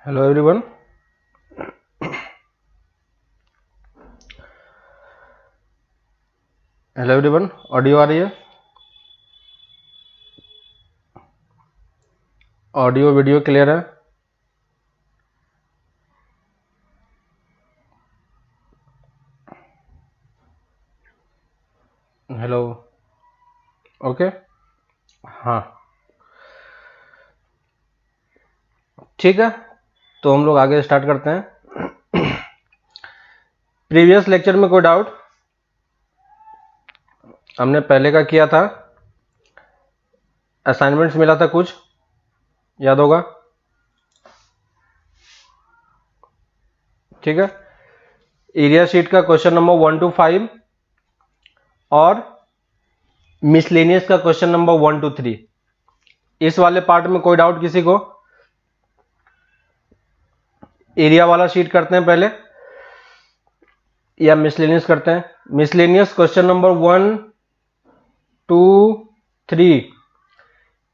Hello everyone. Hello everyone, audio आ रही है? ऑडियो वीडियो क्लियर है? हेलो। ओके। हाँ, ठीक है, तो हम लोग आगे स्टार्ट करते हैं। प्रीवियस लेक्चर में कोई डाउट? हमने पहले का किया था, असाइनमेंट्स मिला था कुछ, याद होगा? ठीक है, एरिया शीट का क्वेश्चन नंबर 1 to 5 और मिसलेनियस का क्वेश्चन नंबर 1 to 3। इस वाले पार्ट में कोई डाउट किसी को? एरिया वाला शीट करते हैं पहले या मिसलेनियस करते हैं? Miscellaneous question number 1 2 3।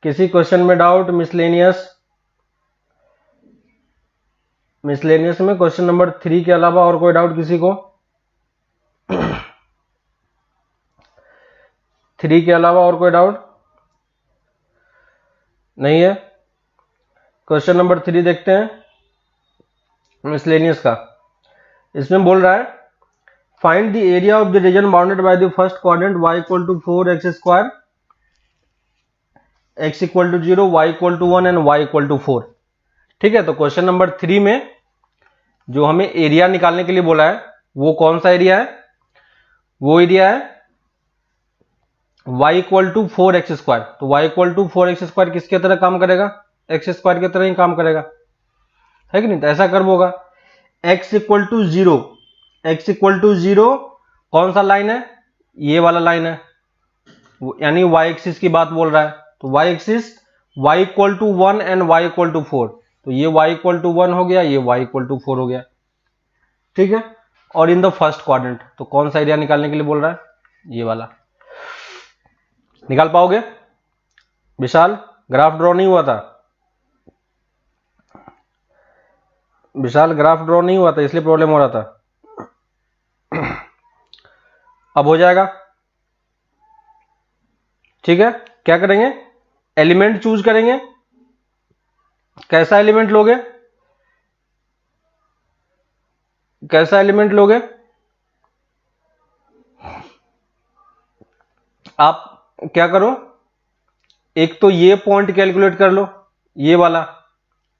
किसी क्वेश्चन में डाउट? मिसलेनियस में क्वेश्चन नंबर 3 के अलावा और कोई डाउट किसी को? 3 के अलावा और कोई डाउट नहीं है? क्वेश्चन नंबर 3 देखते हैं मिसलेनियस का। इसमें बोल रहा है find the area of the region bounded by the first quadrant y equal to 4x square, x equal to 0, y equal to 1 and y equal to 4। ठीक है, तो क्वेश्चन नंबर 3 में जो हमें एरिया निकालने के लिए बोला है वो कौन सा एरिया है? वो एरिया है y equal to 4x square. तो y equal to 4x square किसके तरह काम करेगा? x स्क्वायर की तरह ही काम करेगा, है कि नहीं? तो ऐसा कर्व होगा x equal to 0। x equal to 0 कौन सा लाइन है? ये वाला लाइन है, यानी y एक्सिस की बात बोल रहा है। तो y axis y equal to 1 and y equal to 4। तो ये y इक्वल टू 1 हो गया, ये y इक्वल टू 4 हो गया। ठीक है, और इन द फर्स्ट क्वाड्रेंट तो कौन सा एरिया निकालने के लिए बोल रहा है? ये वाला। निकाल पाओगे? विशाल, ग्राफ ड्रॉ नहीं हुआ था? विशाल, ग्राफ ड्रॉ नहीं हुआ था इसलिए प्रॉब्लम हो रहा था। अब हो जाएगा। ठीक है, क्या करेंगे? एलिमेंट चूज करेंगे। कैसा एलिमेंट लोगे? कैसा एलिमेंट लोगे? आप क्या करो, एक तो ये पॉइंट कैलकुलेट कर लो, ये वाला,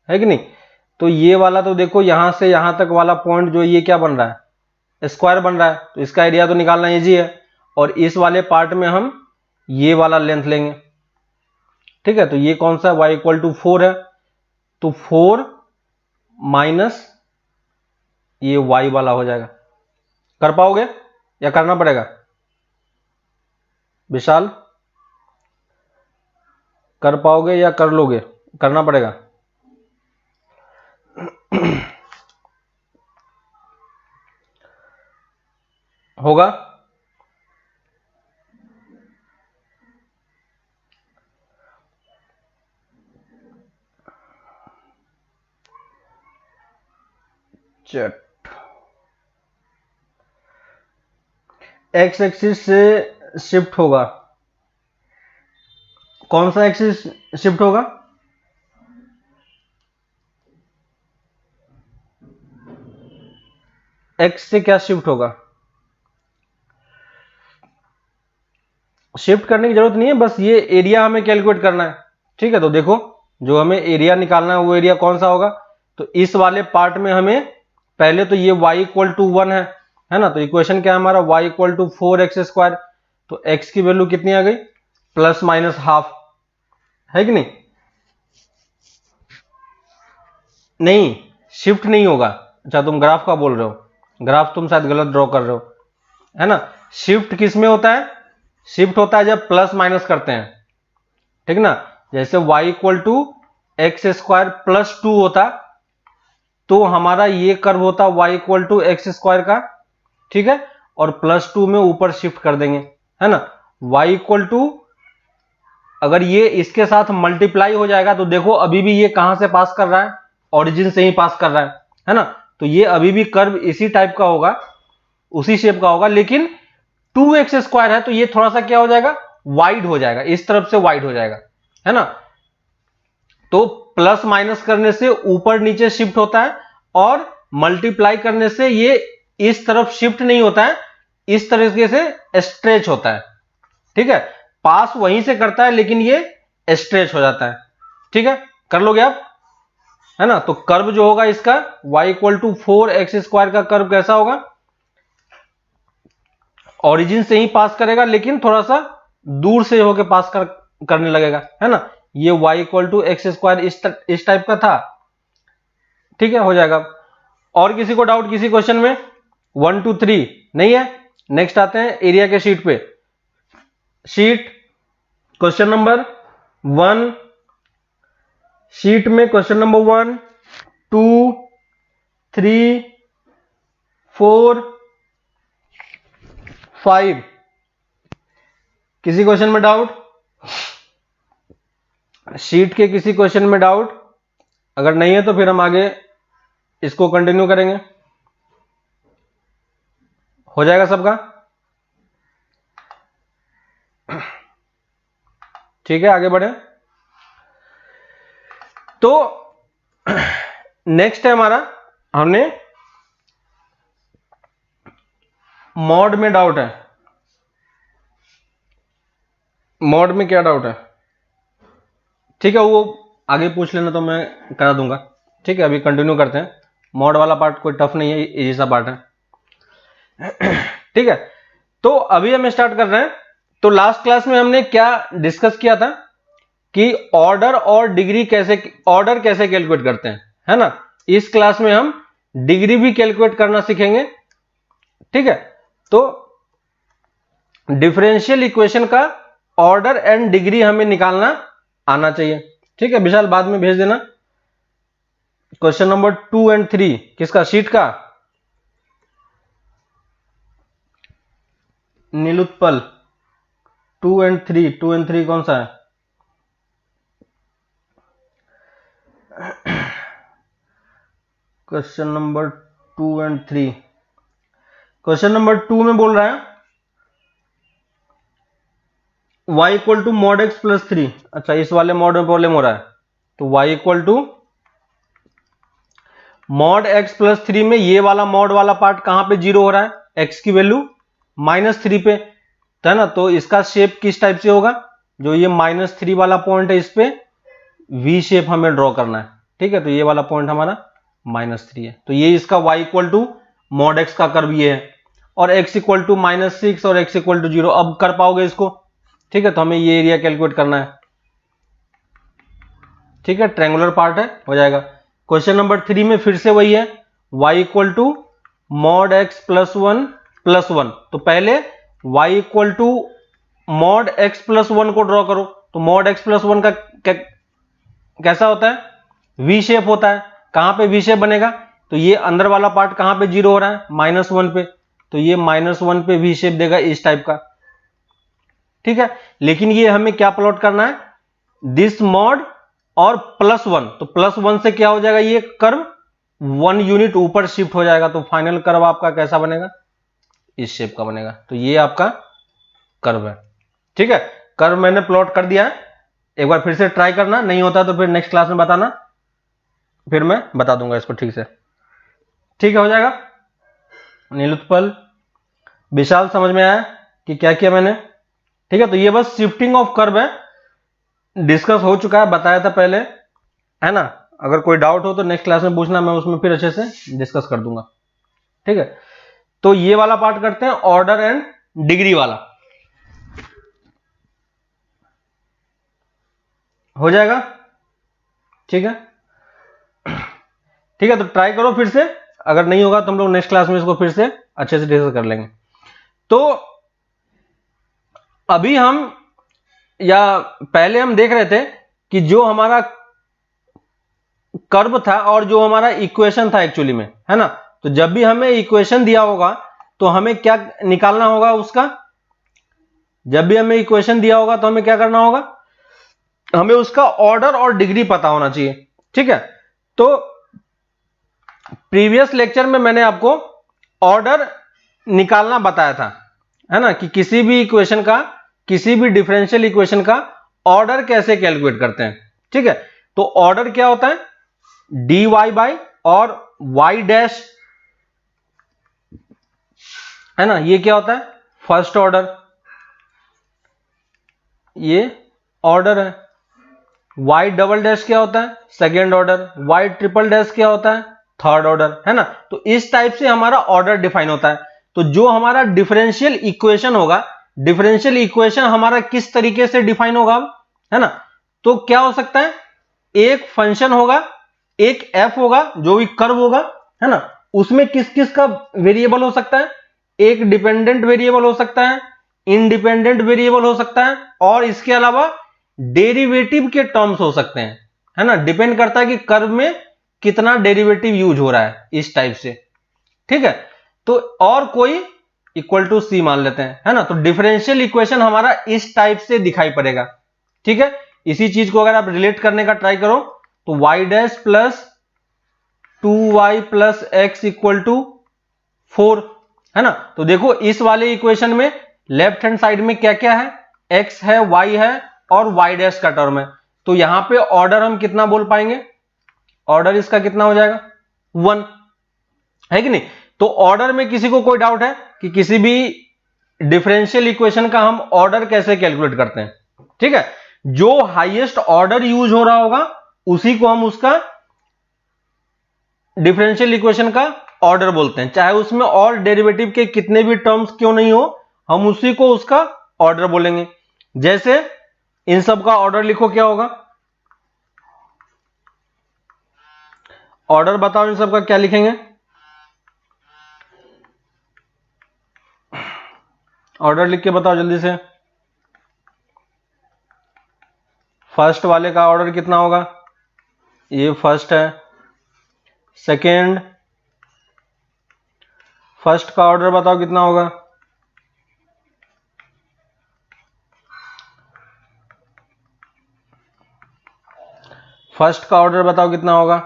है कि नहीं? तो ये वाला तो देखो यहां से यहां तक वाला पॉइंट जो ये क्या बन रहा है? स्क्वायर बन रहा है, तो इसका एरिया तो निकालना इजी है। और इस वाले पार्ट में हम ये वाला लेंथ लेंगे। ठीक है, तो ये कौन सा? y इक्वल टू 4 है, तो 4 माइनस ये y वाला हो जाएगा। कर पाओगे या करना पड़ेगा? विशाल, कर पाओगे या कर लोगे? करना पड़ेगा। होगा? चट एक्स एक्सिस से शिफ्ट होगा। कौन सा एक्सिस शिफ्ट होगा? एक्स से क्या शिफ्ट होगा? शिफ्ट करने की जरूरत नहीं है, बस ये एरिया हमें कैलकुलेट करना है। ठीक है, तो देखो जो हमें एरिया निकालना है वो एरिया कौन सा होगा? तो इस वाले पार्ट में हमें पहले तो ये y इक्वल टू 1 है ना? तो इक्वेशन क्या है हमारा? y equal to 4x square. तो x की वैल्यू कितनी आ गई? प्लस माइनस हाफ, है कि नहीं? नहीं, शिफ्ट नहीं होगा। अच्छा, तुम ग्राफ का बोल रहे हो, ग्राफ तुम शायद गलत ड्रॉ कर रहे हो, है ना? शिफ्ट किस में होता है? शिफ्ट होता है जब प्लस माइनस करते हैं, ठीक ना? जैसे y equal to x square plus 2 होता तो हमारा ये कर्व होता y equal to x square का। ठीक है, और प्लस 2 में ऊपर शिफ्ट कर देंगे, है ना? y इक्वल टू, अगर ये इसके साथ मल्टीप्लाई हो जाएगा तो देखो अभी भी ये कहां से पास कर रहा है? ओरिजिन से ही पास कर रहा है ना। तो ये अभी भी कर्व इसी टाइप का होगा, उसी शेप का होगा, लेकिन 2x² है तो ये थोड़ा सा क्या हो जाएगा, वाइड हो जाएगा, इस तरफ से वाइड हो जाएगा, है ना। तो प्लस माइनस करने से ऊपर नीचे शिफ्ट होता है और मल्टीप्लाई करने से ये इस तरफ शिफ्ट नहीं होता है, इस तरीके से स्ट्रेच होता है, ठीक है। पास वहीं से करता है लेकिन ये स्ट्रेच हो जाता है, ठीक है। कर लोगे आप, है ना। तो कर्व जो होगा इसका y = 4x² का कर्व कैसा होगा, ओरिजिन से ही पास करेगा लेकिन थोड़ा सा दूर से होके पास करने लगेगा, है ना। ये y = x² इस टाइप का था, ठीक है, हो जाएगा। और किसी को डाउट किसी क्वेश्चन में? 1 2 3 नहीं है। नेक्स्ट आते हैं एरिया के शीट पे। शीट क्वेश्चन नंबर 1, शीट में क्वेश्चन नंबर 1 2 3 4 5। किसी क्वेश्चन में डाउट? शीट के किसी क्वेश्चन में डाउट? अगर नहीं है तो फिर हम आगे इसको कंटिन्यू करेंगे। हो जाएगा सबका? ठीक है, आगे बढ़े। तो नेक्स्ट है हमारा, हमने मॉड में डाउट है। मॉड में क्या डाउट है? ठीक है, वो आगे पूछ लेना तो मैं करा दूंगा, ठीक है। अभी कंटिन्यू करते हैं। मॉड वाला पार्ट कोई टफ नहीं है, इजी सा पार्ट है, ठीक है। तो अभी हम स्टार्ट कर रहे हैं। तो लास्ट क्लास में हमने क्या डिस्कस किया था कि ऑर्डर और डिग्री ऑर्डर कैसे कैलकुलेट करते हैं, है ना। इस क्लास में हम डिग्री भी कैलकुलेट करना सीखेंगे, ठीक है। तो डिफरेंशियल इक्वेशन का ऑर्डर एंड डिग्री हमें निकालना आना चाहिए, ठीक है। विशाल बाद में भेज देना। क्वेश्चन नंबर 2 और 3 किसका? शीट का। नीलुत्पल 2 और 3 कौन सा है? क्वेश्चन नंबर 2 और 3। क्वेश्चन नंबर 2 में बोल रहा है y = mod x + 3। अच्छा, इस वाले मॉड में प्रॉब्लम हो रहा है। तो y = mod x + 3 में ये वाला मॉड वाला पार्ट कहां पे जीरो हो रहा है? x की वैल्यू -3 पे, है ना। तो इसका शेप किस टाइप से होगा? जो ये -3 वाला पॉइंट है इस पे v शेप हमें ड्रॉ करना है, ठीक है। तो ये वाला पॉइंट हमारा -3 है। तो ये इसका y = mod x का कर्व ये है, और x = -6 और x = 0। अब कर पाओगे इसको, ठीक है। तो हमें ये एरिया कैलकुलेट करना है, ठीक है। ट्रायंगुलर पार्ट है, हो जाएगा। क्वेश्चन नंबर 3 में फिर से वही है, y = mod x + 1 + 1। तो पहले y = mod x + 1 को ड्रॉ करो। तो mod x + 1 का कैसा होता है? v शेप होता है। कहां पे v शेप बनेगा? तो ये अंदर वाला पार्ट कहां पे जीरो हो रहा है? -1 पे। तो ये -1 पे v शेप देगा इस टाइप का, ठीक है। लेकिन ये हमें क्या प्लॉट करना है? दिस मॉड और +1। तो +1 से क्या हो जाएगा? ये कर्व 1 यूनिट ऊपर शिफ्ट हो जाएगा। तो फाइनल कर्व आपका कैसा बनेगा? इस शेप का बनेगा। तो ये आपका कर्व है, ठीक है। कर्व मैंने प्लॉट कर दिया है, एक बार फिर से ट्राई करना, नहीं होता तो फिर नेक्स्ट क्लास में बताना, फिर मैं बता दूंगा इसको ठीक से, ठीक है। हो जाएगा। नीलुत्पल, विशाल, समझ में आया कि क्या किया मैंने? ठीक है। तो ये बस शिफ्टिंग ऑफ कर्व है, डिस्कस हो चुका है, बताया था पहले, है ना। अगर कोई डाउट हो तो नेक्स्ट क्लास में पूछना, मैं उसमें फिर अच्छे से डिस्कस कर दूंगा, ठीक है। तो ये वाला पार्ट करते हैं, ऑर्डर एंड डिग्री वाला, हो जाएगा, ठीक है। ठीक है, तो ट्राई करो फिर से। अगर नहीं होगा तो हम लोग नेक्स्ट क्लास में इसको फिर से अच्छे से डिस्कस कर लेंगे। तो अभी हम, या पहले हम देख रहे थे कि जो हमारा कर्व था और जो हमारा इक्वेशन था एक्चुअली में, है ना। तो जब भी हमें इक्वेशन दिया होगा तो हमें क्या निकालना होगा उसका? जब भी हमें इक्वेशन दिया होगा तो हमें क्या करना होगा? हमें उसका ऑर्डर और डिग्री पता होना चाहिए, ठीक है। तो प्रीवियस लेक्चर में मैंने आपको ऑर्डर निकालना बताया था, है ना, कि किसी भी इक्वेशन का, किसी भी डिफरेंशियल इक्वेशन का ऑर्डर कैसे कैलकुलेट करते हैं। ठीक है, तो ऑर्डर क्या होता है, dy बाई और y डैश, है ना, ये क्या होता है, फर्स्ट ऑर्डर, ये ऑर्डर है। y डबल डैश क्या होता है, second order. y triple dash क्या होता है, थर्ड ऑर्डर, है ना। तो इस टाइप से हमारा ऑर्डर डिफाइन होता है। तो जो हमारा डिफरेंशियल इक्वेशन होगा, डिफरेंशियल इक्वेशन हमारा किस तरीके से डिफाइन होगा, है ना, तो क्या हो सकता है, एक फंक्शन होगा, एक f होगा, जो भी कर्व होगा, है ना, उसमें किस किस का वेरिएबल हो सकता है, एक डिपेंडेंट वेरिएबल हो सकता है, इंडिपेंडेंट वेरिएबल हो सकता है, और इसके अलावा डेरिवेटिव के टर्म्स हो सकते हैं, है ना। डिपेंड करता है कि कर्व में कितना डेरिवेटिव यूज हो रहा है, इस टाइप से। ठीक है, तो और कोई इक्वल टू सी मान लेते हैं, है ना। तो डिफरेंशियल इक्वेशन हमारा इस टाइप से दिखाई पड़ेगा। ठीक है, इसी चीज को अगर आप रिलेट करने का ट्राई करो तो y dash plus 2y plus x equal to 4, है ना। तो देखो इस वाले इक्वेशन में लेफ्ट हैंड साइड में क्या क्या है, x है, y है और y डैश का टर्म है। तो यहां पे ऑर्डर हम कितना बोल पाएंगे, ऑर्डर इसका कितना हो जाएगा, 1, है कि नहीं। तो ऑर्डर में किसी को कोई डाउट है कि किसी भी डिफरेंशियल इक्वेशन का हम ऑर्डर कैसे कैलकुलेट करते हैं। ठीक है, जो हाईएस्ट ऑर्डर यूज हो रहा होगा उसी को हम उसका डिफरेंशियल इक्वेशन का ऑर्डर बोलते हैं, चाहे उसमें और डेरिवेटिव के कितने भी टर्म्स क्यों नहीं हो, हम उसी को उसका ऑर्डर बोलेंगे। जैसे इन सब का ऑर्डर लिखो, क्या होगा, ऑर्डर बताओ इन सब का क्या लिखेंगे, ऑर्डर लिख के बताओ जल्दी से। फर्स्ट वाले का ऑर्डर कितना होगा, ये फर्स्ट है। सेकेंड, फर्स्ट का ऑर्डर बताओ कितना होगा, फर्स्ट का ऑर्डर बताओ कितना होगा,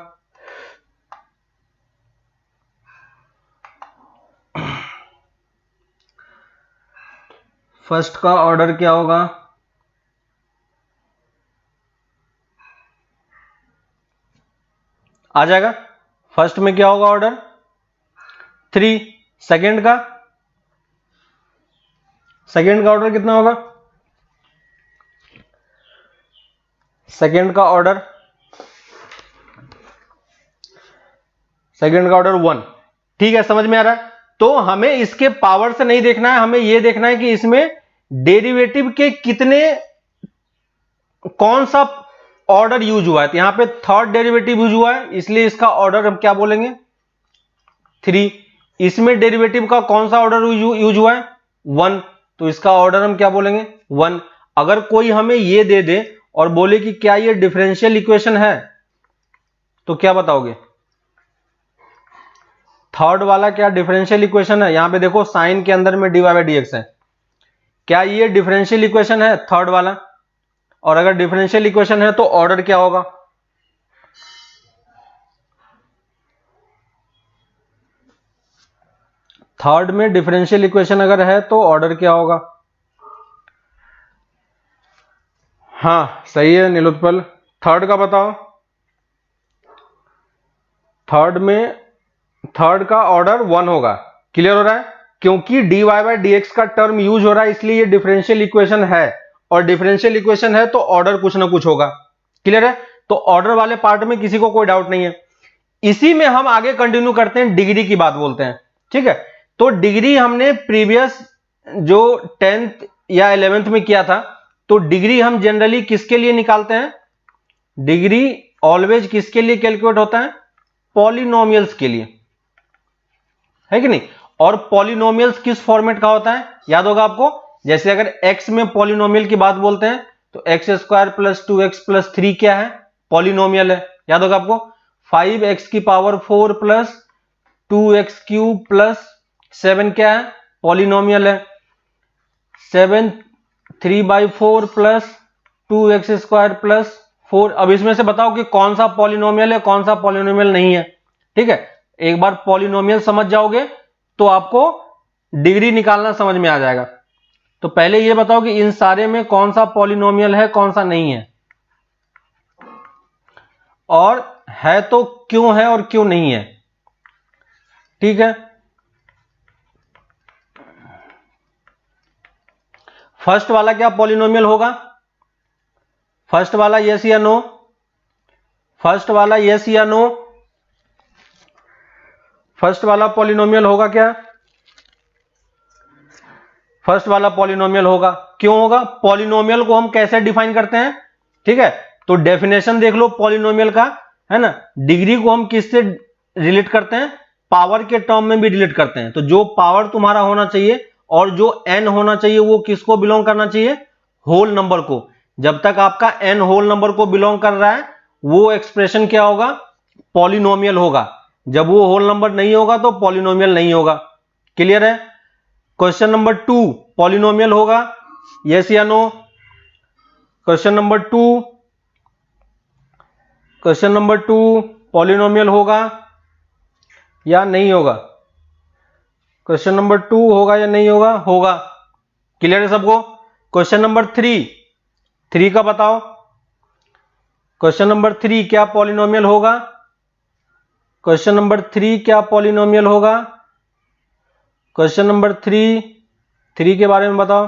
फर्स्ट का ऑर्डर क्या होगा, आ जाएगा। फर्स्ट में क्या होगा ऑर्डर, 3। सेकेंड का, सेकेंड का ऑर्डर कितना होगा, सेकेंड का ऑर्डर, सेकेंड का ऑर्डर 1। ठीक है, समझ में आ रहा है। तो हमें इसके पावर से नहीं देखना है, हमें यह देखना है कि इसमें डेरिवेटिव के कितने, कौन सा ऑर्डर यूज हुआ है। तो यहां पे थर्ड डेरिवेटिव यूज हुआ है, इसलिए इसका ऑर्डर हम क्या बोलेंगे, 3। इसमें डेरिवेटिव का कौन सा ऑर्डर यूज हुआ है, 1, तो इसका ऑर्डर हम क्या बोलेंगे, 1। अगर कोई हमें ये दे दे और बोले कि क्या ये डिफरेंशियल इक्वेशन है, तो क्या बताओगे, थर्ड वाला क्या डिफरेंशियल इक्वेशन है, यहां पे देखो साइन के अंदर में dy बाई dx है, क्या ये डिफरेंशियल इक्वेशन है थर्ड वाला, और अगर डिफरेंशियल इक्वेशन है तो ऑर्डर क्या होगा, थर्ड में डिफरेंशियल इक्वेशन अगर है तो ऑर्डर क्या होगा। हाँ सही है नीलोत्पल, थर्ड का बताओ, थर्ड में, थर्ड का ऑर्डर 1 होगा। क्लियर हो रहा है, क्योंकि dy बाई dx का टर्म यूज हो रहा है, इसलिए ये डिफरेंशियल इक्वेशन है, और डिफरेंशियल इक्वेशन है तो ऑर्डर कुछ ना कुछ होगा। क्लियर है, तो ऑर्डर वाले पार्ट में किसी को कोई डाउट नहीं है। इसी में हम आगे कंटिन्यू करते हैं, डिग्री की बात बोलते हैं। ठीक है, तो डिग्री हमने प्रीवियस जो 10th या 11th में किया था, तो डिग्री हम जनरली किसके लिए निकालते हैं, डिग्री ऑलवेज किसके लिए कैलकुलेट होता है, पॉलिनोमियल्स के लिए, है कि नहीं। और पॉलिनोमियल्स किस फॉर्मेट का होता है, याद होगा आपको, जैसे अगर x में पॉलिनोमियल की बात बोलते हैं तो x square plus 2x plus 3 क्या है, पॉलिनोमियल है, याद होगा आपको। 5x की power 4 plus 2x cube plus 7 क्या है, पॉलिनोमियल है। 7 3/4 प्लस 2x स्क्वायर प्लस 4। अब इसमें से बताओ कि कौन सा पॉलिनोमियल है, कौन सा पॉलिनोमियल नहीं है। ठीक है, एक बार पॉलिनोमियल समझ जाओगे तो आपको डिग्री निकालना समझ में आ जाएगा। तो पहले ये बताओ कि इन सारे में कौन सा पॉलिनोमियल है, कौन सा नहीं है, और है तो क्यों है और क्यों नहीं है। ठीक है, फर्स्ट वाला क्या पॉलिनोमियल होगा? फर्स्ट वाला यस या नो? फर्स्ट वाला यस या नो? फर्स्ट वाला पॉलिनोमियल होगा क्या? फर्स्ट वाला पॉलिनोमियल होगा। क्यों होगा? पॉलिनोमियल को हम कैसे डिफाइन करते हैं? ठीक है, तो डेफिनेशन देख लो पॉलिनोमियल का, है ना। डिग्री को हम किससे रिलेट करते हैं? पावर के टर्म में भी रिलेट करते हैं। तो जो पावर तुम्हारा होना चाहिए और जो n होना चाहिए वो किसको बिलोंग करना चाहिए? होल नंबर को। जब तक आपका n होल नंबर को बिलोंग कर रहा है वो एक्सप्रेशन क्या होगा? पॉलिनोमियल होगा। जब वो होल नंबर नहीं होगा तो पॉलिनोमियल नहीं होगा। क्लियर है? क्वेश्चन नंबर 2 पॉलिनोमियल होगा, यस या no? Question number 2, question number 2 polynomial होगा या नहीं होगा? क्वेश्चन नंबर 2 होगा या नहीं होगा? होगा। क्लियर है सबको? क्वेश्चन नंबर 3 का बताओ। क्वेश्चन नंबर 3 क्या पॉलिनोमियल होगा? क्वेश्चन नंबर 3 क्या पॉलिनोमियल होगा? क्वेश्चन नंबर 3 के बारे में बताओ।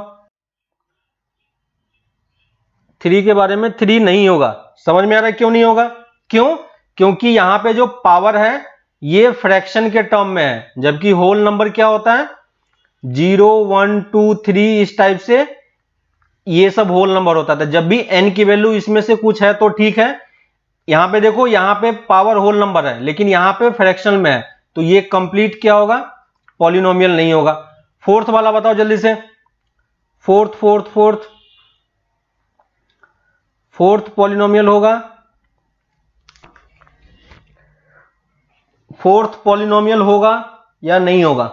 3 के बारे में 3 नहीं होगा। समझ में आ रहा है क्यों नहीं होगा? क्यों? क्योंकि यहां पे जो पावर है ये फ्रैक्शन के टर्म में है, जबकि होल नंबर क्या होता है? 0 1 2 3 इस टाइप से ये सब होल नंबर होता था। जब भी n की वैल्यू इसमें से कुछ है तो ठीक है। यहां पे देखो, यहां पे पावर होल नंबर है लेकिन यहां पे फ्रैक्शनल में है, तो ये कंप्लीट क्या होगा? पॉलिनोमियल नहीं होगा। फोर्थ वाला बताओ जल्दी से। फोर्थ पॉलिनोमियल होगा? फोर्थ पॉलिनोमियल होगा या नहीं होगा?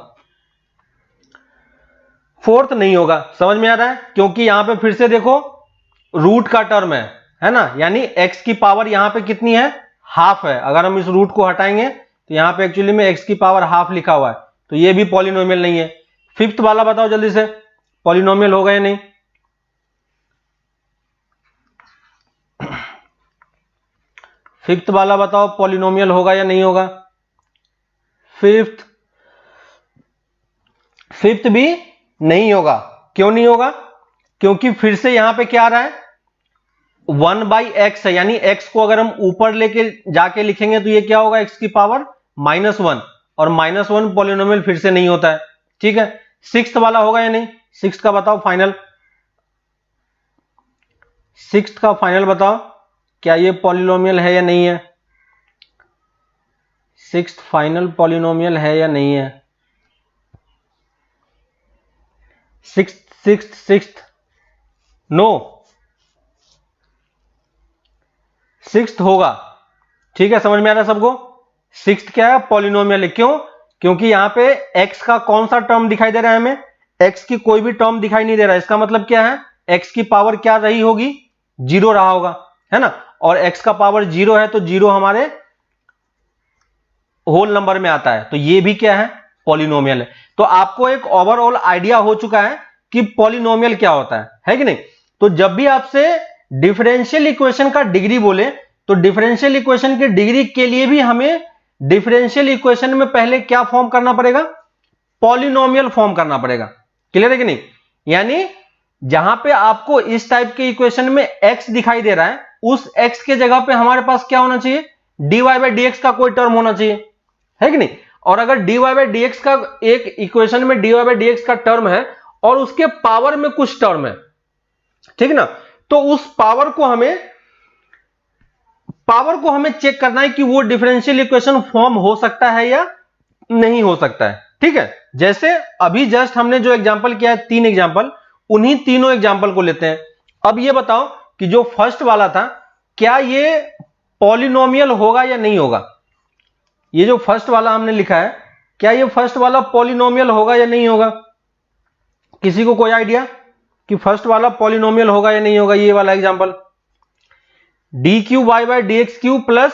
फोर्थ नहीं होगा। समझ में आ रहा है? क्योंकि यहां पे फिर से देखो रूट का टर्म है ना, यानी x की पावर यहां पे कितनी है? हाफ है। अगर हम इस रूट को हटाएंगे तो यहां पे एक्चुअली में x की पावर हाफ लिखा हुआ है, तो ये भी पॉलिनोमियल नहीं है। फिफ्थ वाला बताओ जल्दी से, पॉलिनोमियल होगा या नहीं? फिफ्थ वाला बताओ पॉलिनोमियल होगा या नहीं होगा? फिफ्थ भी नहीं होगा। क्यों नहीं होगा? क्योंकि फिर से यहां पे क्या आ रहा है? 1/x है, यानी x को अगर हम ऊपर लेके जाके लिखेंगे तो ये क्या होगा? x की पावर -1, और -1 पॉलिनोमियल फिर से नहीं होता है। ठीक है, सिक्स्थ वाला होगा या नहीं? सिक्स्थ का बताओ फाइनल। सिक्स्थ का फाइनल बताओ, क्या ये पॉलिनोमियल है या नहीं है? सिक्स्थ फाइनल पॉलिनोमियल है या नहीं है? सिक्स्थ नो, सिक्स्थ होगा। ठीक है, समझ में आ रहा है सबको? सिक्स्थ क्या है? पॉलिनोमियल है। क्यों? क्योंकि यहां पे x का कौन सा टर्म दिखाई दे रहा है हमें? x की कोई भी टर्म दिखाई नहीं दे रहा है। इसका मतलब क्या है? x की पावर क्या रही होगी? 0 रहा होगा, है ना। और x का पावर 0 है तो 0 हमारे होल नंबर में आता है, तो ये भी क्या है? पॉलिनोमियल है। तो आपको एक ओवरऑल आइडिया हो चुका है कि पॉलिनोमियल क्या होता है कि नहीं। तो जब भी आपसे डिफरेंशियल इक्वेशन का डिग्री बोले तो डिफरेंशियल इक्वेशन की डिग्री के लिए भी हमें डिफरेंशियल इक्वेशन में पहले क्या फॉर्म करना पड़ेगा? पॉलिनोमियल फॉर्म करना पड़ेगा। क्लियर है कि नहीं? यानी जहां पे आपको इस टाइप के इक्वेशन में x दिखाई दे रहा है, उस x के जगह पे हमारे पास क्या होना चाहिए? dy/dx का कोई टर्म होना चाहिए, है कि नहीं। और अगर dy/dx का एक इक्वेशन में dy/dx का टर्म है और उसके पावर में कुछ टर्म है, ठीक ना, तो उस पावर को हमें चेक करना है कि वो डिफरेंशियल इक्वेशन फॉर्म हो सकता है या नहीं हो सकता है। ठीक है, जैसे अभी जस्ट हमने जो एग्जांपल किया है, 3 एग्जांपल, उन्हीं तीनों एग्जांपल को लेते हैं। अब ये बताओ कि जो फर्स्ट वाला था क्या ये पॉलिनोमियल होगा या नहीं होगा? ये जो फर्स्ट वाला हमने लिखा है, क्या ये फर्स्ट वाला पॉलिनोमियल होगा या नहीं होगा? किसी को कोई आइडिया कि फर्स्ट वाला पॉलिनोमियल होगा या नहीं होगा? ये वाला example, dy/dx³ plus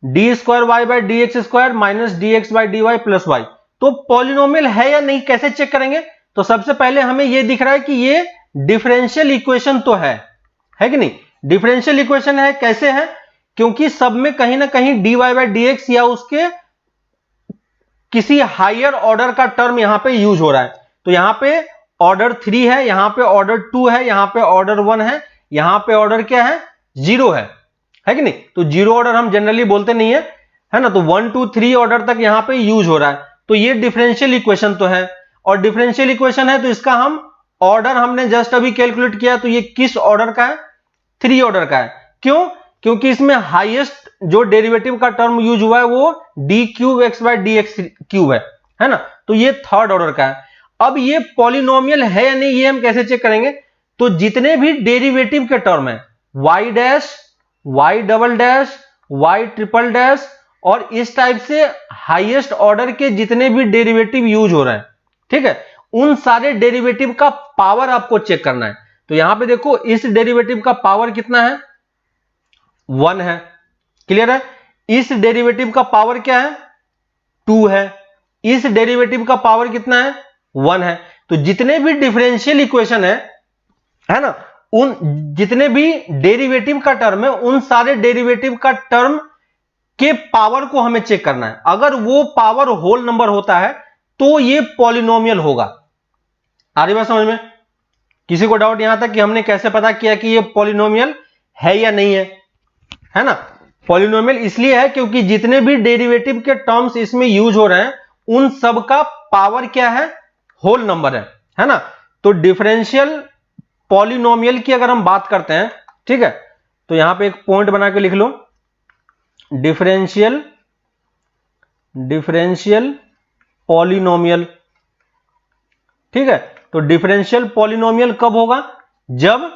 d square y by d x square minus d x by d y plus y. तो पॉलिनोमियल है या नहीं कैसे चेक करेंगे? तो सबसे पहले हमें यह दिख रहा है कि ये डिफरेंशियल इक्वेशन तो है कि नहीं? डिफरेंशियल इक्वेशन है। कैसे है? क्योंकि सब में कहीं ना कहीं d y by d x या उसके किसी हायर ऑर्डर का टर्म यहां पे यूज हो रहा है। तो यहां पे ऑर्डर 3 है, यहां पे ऑर्डर 2 है, यहां पे ऑर्डर 1 है, यहां पे ऑर्डर क्या है? 0 है कि नहीं? तो 0 ऑर्डर हम जनरली बोलते नहीं है ना? तो 1 2 3 ऑर्डर तक यहां पे यूज हो रहा है। तो ये डिफरेंशियल इक्वेशन तो है, और डिफरेंशियल इक्वेशन है तो इसका हम ऑर्डर हमने जस्ट अभी कैलकुलेट किया, तो ये किस ऑर्डर का है? 3 ऑर्डर का है। क्यों? क्योंकि इसमें हाईएस्ट जो डेरिवेटिव का टर्म यूज हुआ है वो D cube x by d x cube है ना? तो ये थर्ड ऑर्डर का है। अब ये पॉलिनोमियल है या नहीं ये हम कैसे चेक करेंगे? तो जितने भी डेरिवेटिव के टर्म है, y dash, y double dash, y triple dash, और इस टाइप से हाईएस्ट ऑर्डर के जितने भी डेरिवेटिव यूज हो रहे हैं, ठीक है, उन सारे डेरिवेटिव का पावर आपको चेक करना है। तो यहां पे देखो इस डेरिवेटिव का पावर कितना है? 1 है। क्लियर है? इस डेरिवेटिव का पावर क्या है? 2 है। इस डेरिवेटिव का पावर कितना है? 1 है। तो जितने भी डिफरेंशियल इक्वेशन है ना, उन जितने भी डेरिवेटिव का टर्म है, उन सारे डेरिवेटिव का टर्म के पावर को हमें चेक करना है। अगर वो पावर होल नंबर होता है तो ये पॉलिनोमियल होगा। आ रही बात समझ में? किसी को डाउट यहां तक कि हमने कैसे पता किया कि ये पॉलिनोमियल है या नहीं है ना? पॉलिनोमियल इसलिए है क्योंकि जितने भी डेरिवेटिव के टर्म्स इसमें यूज हो रहे हैं उन सब का पावर क्या है? होल नंबर है ना? तो डिफरेंशियल पॉलिनोमियल की अगर हम बात करते हैं, ठीक है, तो यहां पे एक पॉइंट बना के लिख लो, डिफरेंशियल पॉलिनोमियल। ठीक है, तो डिफरेंशियल पॉलिनोमियल कब होगा? जब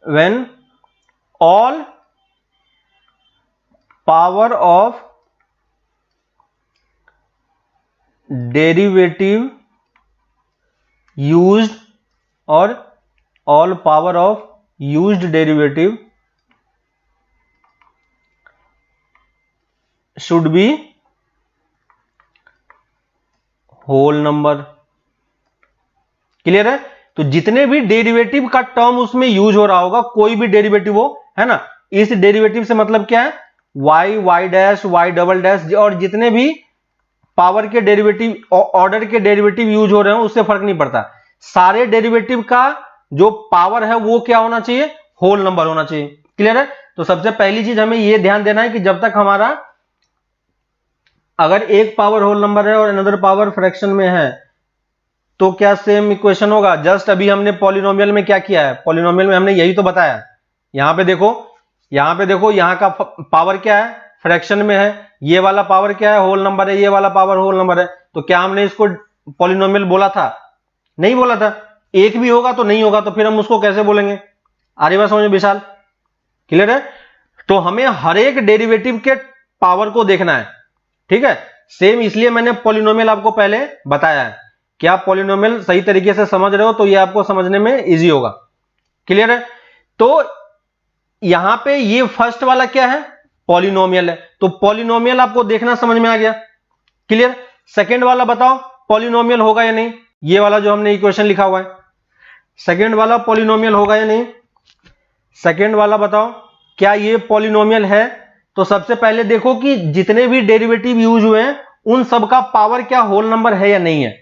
when all power of derivative used or all power of used derivative should be whole number। Clear है? तो जितने भी डेरिवेटिव का टर्म उसमें यूज हो रहा होगा, कोई भी डेरिवेटिव हो, है ना, इस डेरिवेटिव से मतलब क्या है? Y, y dash, y double dash, और जितने भी पावर के डेरिवेटिव, ऑर्डर के डेरिवेटिव यूज हो रहे हो उससे फर्क नहीं पड़ता। सारे डेरिवेटिव का जो पावर है वो क्या होना चाहिए? होल नंबर होना चाहिए। क्लियर है? तो सबसे पहली चीज हमें यह ध्यान देना है कि जब तक हमारा अगर एक पावर होल नंबर है और अनदर पावर फ्रैक्शन में है तो क्या सेम इक्वेशन होगा? जस्ट अभी हमने पॉलिनोमियल में क्या किया है? पॉलिनोमियल में हमने यही तो बताया। यहां पे देखो, यहां का पावर क्या है? फ्रैक्शन में है। ये वाला पावर क्या है? होल नंबर है। ये वाला पावर होल नंबर है। तो क्या हमने इसको पॉलिनोमियल बोला था? नहीं बोला था। एक भी होगा तो नहीं होगा, तो फिर हम उसको कैसे बोलेंगे? आ रही बात समझ में विशाल? क्लियर है? तो हमें हर एक डेरिवेटिव के पावर को देखना है। ठीक है, सेम इसलिए मैंने पॉलिनोमियल आपको पहले बताया है कि आप पॉलिनोमियल सही तरीके से समझ रहे हो तो ये आपको समझने में इजी होगा। क्लियर है? तो यहां पे ये फर्स्ट वाला क्या है? पॉलिनोमियल है। तो पॉलिनोमियल आपको देखना समझ में आ गया। क्लियर? सेकंड वाला बताओ पॉलिनोमियल होगा या नहीं? ये वाला जो हमने इक्वेशन लिखा हुआ है, सेकंड वाला पॉलिनोमियल होगा या नहीं? सेकंड वाला बताओ क्या ये पॉलिनोमियल है? तो सबसे पहले देखो कि जितने भी डेरिवेटिव यूज हुए हैं उन सब का पावर क्या होल नंबर है या नहीं है।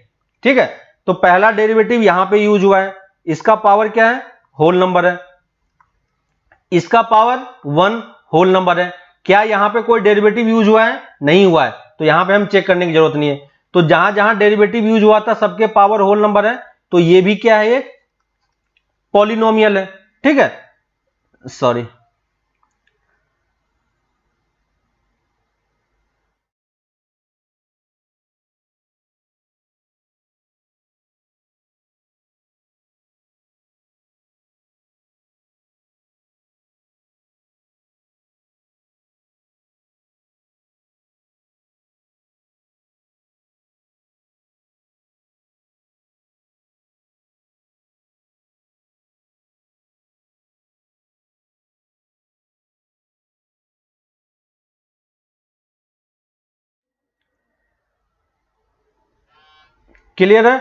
ठीक है, तो पहला डेरिवेटिव यहां पे यूज हुआ है, इसका पावर क्या है? होल नंबर है। इसका पावर 1 होल नंबर है। क्या यहां पे कोई डेरिवेटिव यूज हुआ है? नहीं हुआ है। तो यहां पे हम चेक करने की जरूरत नहीं है। तो जहां जहां डेरिवेटिव यूज हुआ था सबके पावर होल नंबर है, तो ये भी क्या है? एक पॉलिनोमियल है। ठीक है, सॉरी। क्लियर है?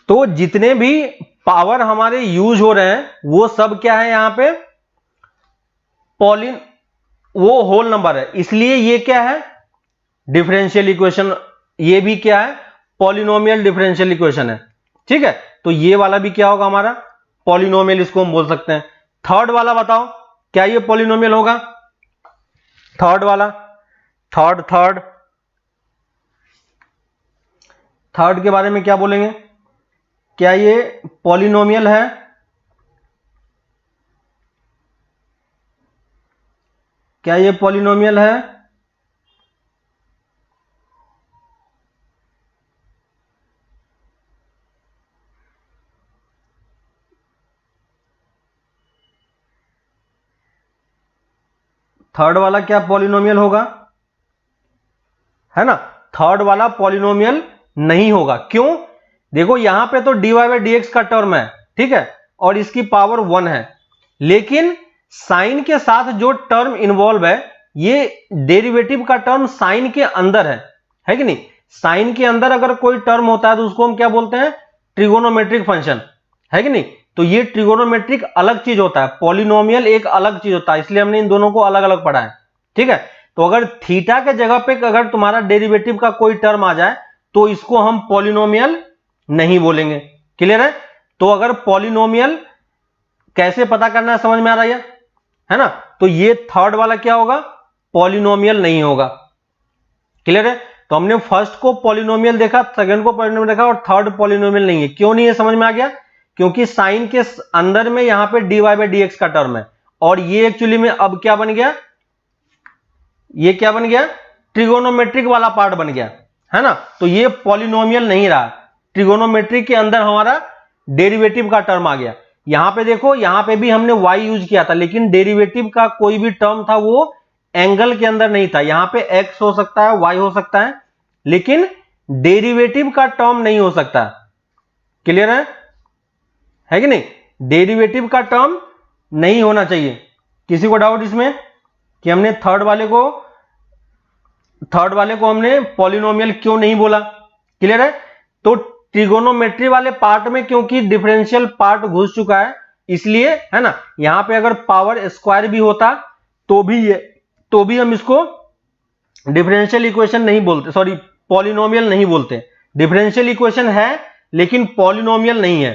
तो जितने भी पावर हमारे यूज हो रहे हैं वो सब क्या है यहां पे वो होल नंबर है, इसलिए ये क्या है डिफरेंशियल इक्वेशन, ये भी क्या है पॉलिनोमियल डिफरेंशियल इक्वेशन है। ठीक है, तो ये वाला भी क्या होगा हमारा पॉलिनोमियल, इसको हम बोल सकते हैं। थर्ड वाला बताओ क्या ये पॉलिनोमियल होगा? थर्ड वाला, थर्ड के बारे में क्या बोलेंगे? क्या ये पॉलिनोमियल है? क्या ये पॉलिनोमियल है? थर्ड वाला क्या पॉलिनोमियल होगा? है ना, थर्ड वाला पॉलिनोमियल नहीं होगा। क्यों? देखो यहां पे तो dy बाई डी का टर्म है, ठीक है, और इसकी पावर 1 है, लेकिन साइन के साथ जो टर्म इन्वॉल्व है ये डेरिवेटिव का टर्म साइन के अंदर है कि नहीं? साइन के अंदर अगर कोई टर्म होता है तो उसको हम क्या बोलते हैं ट्रिगोनोमेट्रिक फंक्शन, है कि नहीं? तो ये ट्रिगोनोमेट्रिक अलग चीज होता है, पॉलिनोमियल एक अलग चीज होता है, इसलिए हमने इन दोनों को अलग अलग पढ़ा है। ठीक है, तो अगर थीटा के जगह पे अगर तुम्हारा डेरिवेटिव का कोई टर्म आ जाए तो इसको हम पॉलिनोमियल नहीं बोलेंगे। क्लियर है? तो अगर पॉलिनोमियल कैसे पता करना है समझ में आ रहा है ना? तो ये थर्ड वाला क्या होगा पॉलिनोमियल नहीं होगा। क्लियर है? तो हमने फर्स्ट को पॉलिनोमियल देखा, सेकंड को पॉलिनोमियल देखा और थर्ड पॉलिनोमियल नहीं है। क्यों नहीं है समझ में आ गया? क्योंकि साइन के अंदर में यहां पे dy बाई डी का टर्म है और ये एक्चुअली में अब क्या बन गया, ये क्या बन गया ट्रिगोनोमेट्रिक वाला पार्ट बन गया, है ना? तो ये पॉलिनोमियल नहीं रहा, ट्रिगोनोमेट्रिक के अंदर हमारा डेरिवेटिव का टर्म आ गया। यहां पे देखो, यहां पे भी हमने y यूज किया था, लेकिन डेरिवेटिव का कोई भी टर्म था वो एंगल के अंदर नहीं था। यहां पे x हो सकता है, y हो सकता है, लेकिन डेरिवेटिव का टर्म नहीं हो सकता। क्लियर है कि नहीं? डेरिवेटिव का टर्म नहीं होना चाहिए। किसी को डाउट इसमें कि हमने थर्ड वाले को हमने पॉलिनोमियल क्यों नहीं बोला? क्लियर है? तो ट्रिगोनोमेट्री वाले पार्ट में क्योंकि डिफरेंशियल पार्ट घुस चुका है इसलिए, है ना? यहां पे अगर पावर स्क्वायर भी होता तो भी हम इसको डिफरेंशियल इक्वेशन नहीं बोलते, सॉरी पॉलिनोमियल नहीं बोलते। डिफरेंशियल इक्वेशन है लेकिन पॉलिनोमियल नहीं है।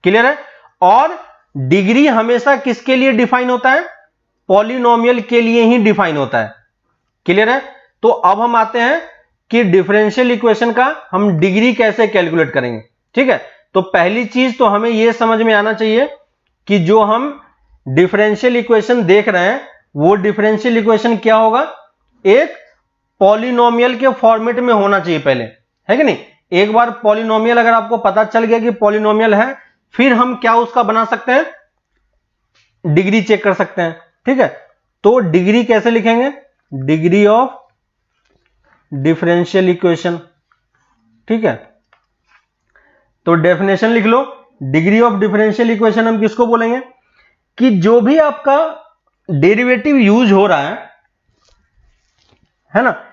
क्लियर है? और डिग्री हमेशा किसके लिए डिफाइन होता है? पॉलिनोमियल के लिए ही डिफाइन होता है। क्लियर है? तो अब हम आते हैं कि डिफरेंशियल इक्वेशन का हम डिग्री कैसे कैलकुलेट करेंगे। ठीक है, तो पहली चीज तो हमें यह समझ में आना चाहिए कि जो हम डिफरेंशियल इक्वेशन देख रहे हैं वो डिफरेंशियल इक्वेशन क्या होगा, एक पॉलिनोमियल के फॉर्मेट में होना चाहिए पहले, है कि नहीं? एक बार पॉलिनोमियल अगर आपको पता चल गया कि पॉलिनोमियल है, फिर हम क्या उसका बना सकते हैं, डिग्री चेक कर सकते हैं। ठीक है, तो डिग्री कैसे लिखेंगे? Degree of differential equation. ठीक है, तो डेफिनेशन लिख लो। डिग्री ऑफ डिफरेंशियल इक्वेशन हम किसको बोलेंगे कि जो भी आपका डेरिवेटिव यूज हो रहा है ना,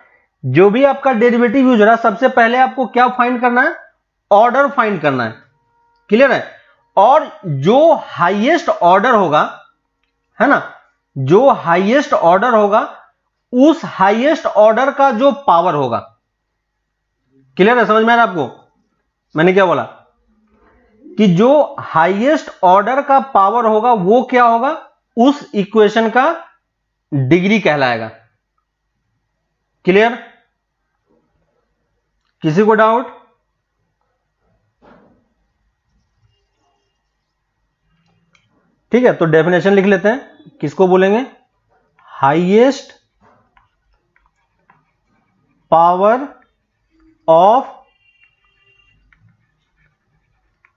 जो भी आपका डेरिवेटिव यूज हो रहा है, सबसे पहले आपको क्या फाइंड करना है? ऑर्डर फाइंड करना है। क्लियर है? और जो हाईएस्ट ऑर्डर होगा, है ना, जो हाईएस्ट ऑर्डर होगा उस हाईएस्ट ऑर्डर का जो पावर होगा। क्लियर है? समझ में आ रहा है आपको मैंने क्या बोला? कि जो हाईएस्ट ऑर्डर का पावर होगा वो क्या होगा, उस इक्वेशन का डिग्री कहलाएगा। क्लियर? किसी को डाउट? ठीक है, तो डेफिनेशन लिख लेते हैं। किसको बोलेंगे? Highest power of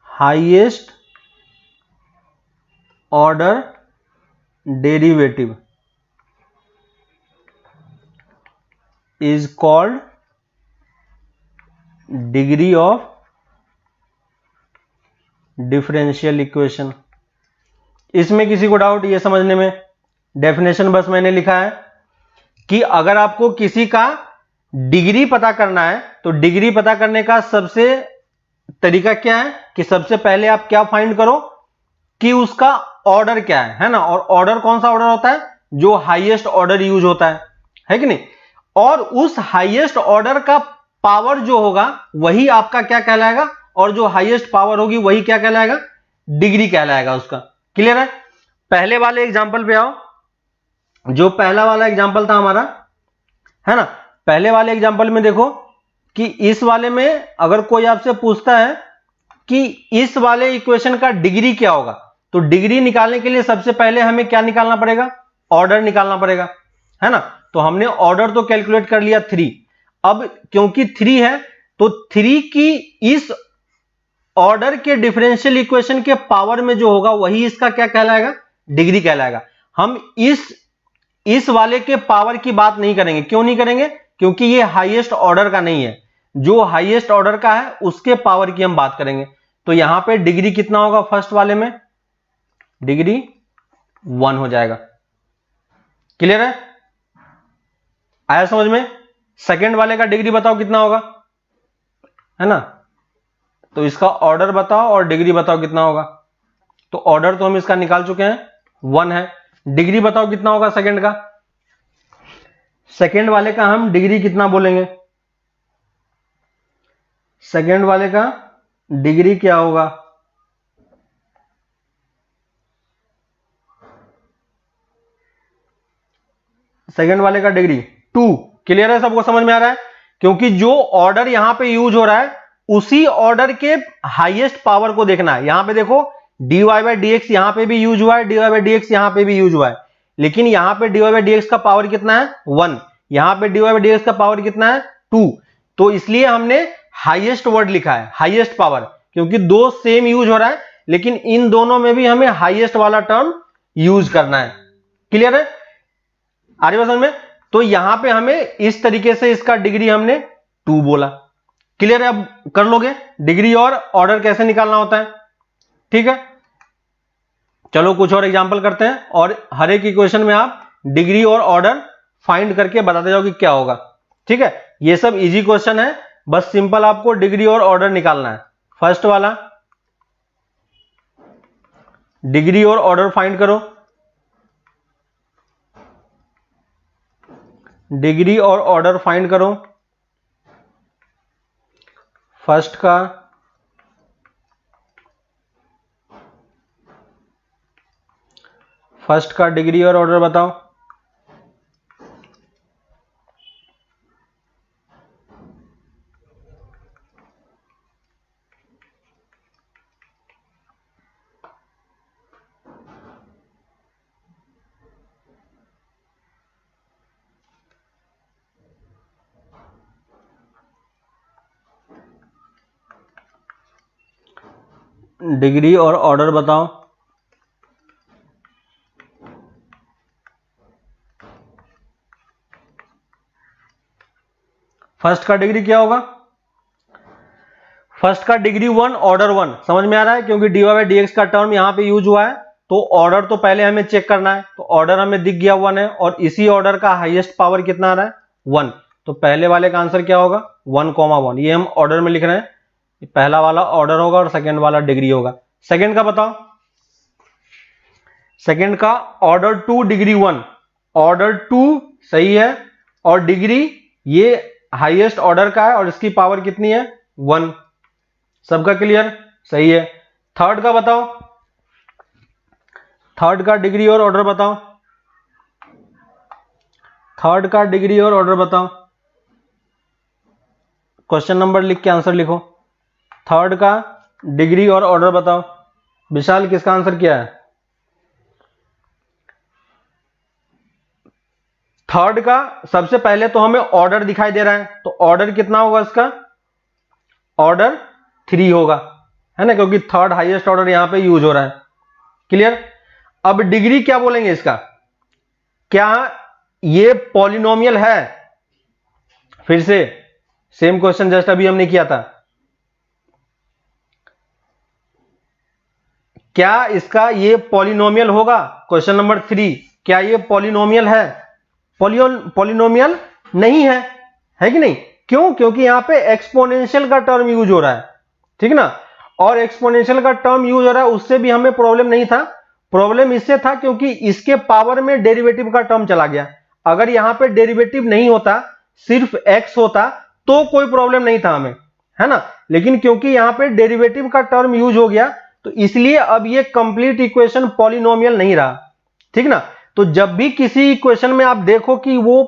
highest order derivative is called degree of differential equation. इसमें किसी को डाउट ये समझने में? डेफिनेशन बस मैंने लिखा है कि अगर आपको किसी का डिग्री पता करना है तो डिग्री पता करने का सबसे तरीका क्या है कि सबसे पहले आप क्या फाइंड करो कि उसका ऑर्डर क्या है ना। और ऑर्डर कौन सा ऑर्डर होता है? जो हाईएस्ट ऑर्डर यूज होता है कि नहीं। और उस हाईएस्ट ऑर्डर का पावर जो होगा वही आपका क्या कहलाएगा, और जो हाईएस्ट पावर होगी वही क्या कहलाएगा? डिग्री कहलाएगा उसका। क्लियर है? पहले वाले एग्जांपल पे आओ। जो पहला वाला एग्जांपल था हमारा, है ना, पहले वाले एग्जांपल में देखो कि इस वाले में अगर कोई आपसे पूछता है कि इस वाले इक्वेशन का डिग्री क्या होगा, तो डिग्री निकालने के लिए सबसे पहले हमें क्या निकालना पड़ेगा? ऑर्डर निकालना पड़ेगा, है ना। तो हमने ऑर्डर तो कैलकुलेट कर लिया 3। अब क्योंकि 3 है तो 3 की इस ऑर्डर के डिफरेंशियल इक्वेशन के पावर में जो होगा वही इसका क्या कहलाएगा? डिग्री कहलाएगा। हम इस वाले के पावर की बात नहीं करेंगे। क्यों नहीं करेंगे? क्योंकि ये हाईएस्ट ऑर्डर का नहीं है। जो हाईएस्ट ऑर्डर का है उसके पावर की हम बात करेंगे। तो यहां पे डिग्री कितना होगा? फर्स्ट वाले में डिग्री 1 हो जाएगा। क्लियर है? आया समझ में? सेकंड वाले का डिग्री बताओ कितना होगा, है ना। तो इसका ऑर्डर बताओ और डिग्री बताओ कितना होगा। तो ऑर्डर तो हम इसका निकाल चुके हैं, 1 है। डिग्री बताओ कितना होगा सेकंड का। सेकंड वाले का हम डिग्री कितना बोलेंगे? सेकंड वाले का डिग्री क्या होगा? सेकंड वाले का डिग्री 2। क्लियर है? सबको समझ में आ रहा है? क्योंकि जो ऑर्डर यहां पे यूज हो रहा है उसी ऑर्डर के हाईएस्ट पावर को देखना है। यहां पे देखो dy बाई डी एक्स यहां पे भी यूज हुआ है, dy बाई डी एक्स यहां पे भी यूज हुआ है, लेकिन यहां पे dy बाई डी एक्स का पावर कितना है? 1। यहां पे dy बाई डी एक्स का पावर कितना है? 2। तो इसलिए हमने हाईएस्ट वर्ड लिखा है, हाईएस्ट पावर, क्योंकि दो सेम यूज हो रहा है लेकिन इन दोनों में भी हमें हाईएस्ट वाला टर्म यूज करना है। क्लियर है? आ रही बात समझ में? तो यहां पे हमें इस तरीके से इसका डिग्री हमने 2 बोला। क्लियर है? अब कर लोगे डिग्री और ऑर्डर कैसे निकालना होता है। ठीक है, चलो कुछ और एग्जांपल करते हैं और हर एक इक्वेशन में आप डिग्री और ऑर्डर फाइंड करके बताते जाओ कि क्या होगा। ठीक है, ये सब इजी क्वेश्चन है, बस सिंपल आपको डिग्री और ऑर्डर निकालना है। फर्स्ट वाला डिग्री और ऑर्डर फाइंड करो। डिग्री और ऑर्डर फाइंड करो। फर्स्ट का डिग्री और ऑर्डर बताओ। डिग्री और ऑर्डर बताओ। फर्स्ट का डिग्री क्या होगा? फर्स्ट का डिग्री 1 ऑर्डर 1। समझ में आ रहा है? क्योंकि dy बाई डी एक्स का टर्म यहां पे यूज हुआ है तो ऑर्डर तो पहले हमें चेक करना है। तो ऑर्डर हमें दिख गया 1 है और इसी ऑर्डर का हाईएस्ट पावर कितना आ रहा है? 1। तो पहले वाले का आंसर क्या होगा? 1,1। ये हम ऑर्डर में लिख रहे हैं। पहला वाला ऑर्डर होगा और सेकेंड वाला डिग्री होगा। सेकेंड का बताओ। सेकेंड का ऑर्डर 2 डिग्री 1। ऑर्डर 2 सही है और डिग्री ये हाईएस्ट ऑर्डर का है और इसकी पावर कितनी है? 1। सबका क्लियर? सही है। थर्ड का बताओ। थर्ड का डिग्री और ऑर्डर बताओ। थर्ड का डिग्री और ऑर्डर बताओ। क्वेश्चन नंबर लिख के आंसर लिखो। थर्ड का डिग्री और ऑर्डर बताओ। विशाल किसका आंसर क्या है? थर्ड का सबसे पहले तो हमें ऑर्डर दिखाई दे रहा है तो ऑर्डर कितना होगा इसका? ऑर्डर 3 होगा, है ना, क्योंकि थर्ड हाईएस्ट ऑर्डर यहां पे यूज हो रहा है। क्लियर? अब डिग्री क्या बोलेंगे इसका? क्या ये पॉलिनोमियल है? फिर से सेम क्वेश्चन जस्ट अभी हमने किया था। क्या इसका ये पॉलिनोमियल होगा? क्वेश्चन नंबर 3, क्या ये पॉलिनोमियल है? पॉलिनोमियल नहीं है, है कि नहीं? क्यों? क्योंकि यहां पे एक्सपोनेंशियल का टर्म यूज हो रहा है। ठीक ना। और एक्सपोनेंशियल का टर्म यूज हो रहा है, उससे भी हमें प्रॉब्लम नहीं था। प्रॉब्लम इससे था क्योंकि इसके पावर में डेरिवेटिव का टर्म चला गया। अगर यहां पे डेरिवेटिव नहीं होता, सिर्फ x होता, तो कोई प्रॉब्लम नहीं था हमें, है ना। लेकिन क्योंकि यहां पे डेरिवेटिव का टर्म यूज हो गया, तो इसलिए अब ये कंप्लीट इक्वेशन पॉलिनोमियल नहीं रहा, ठीक ना। तो जब भी किसी इक्वेशन में आप देखो कि वो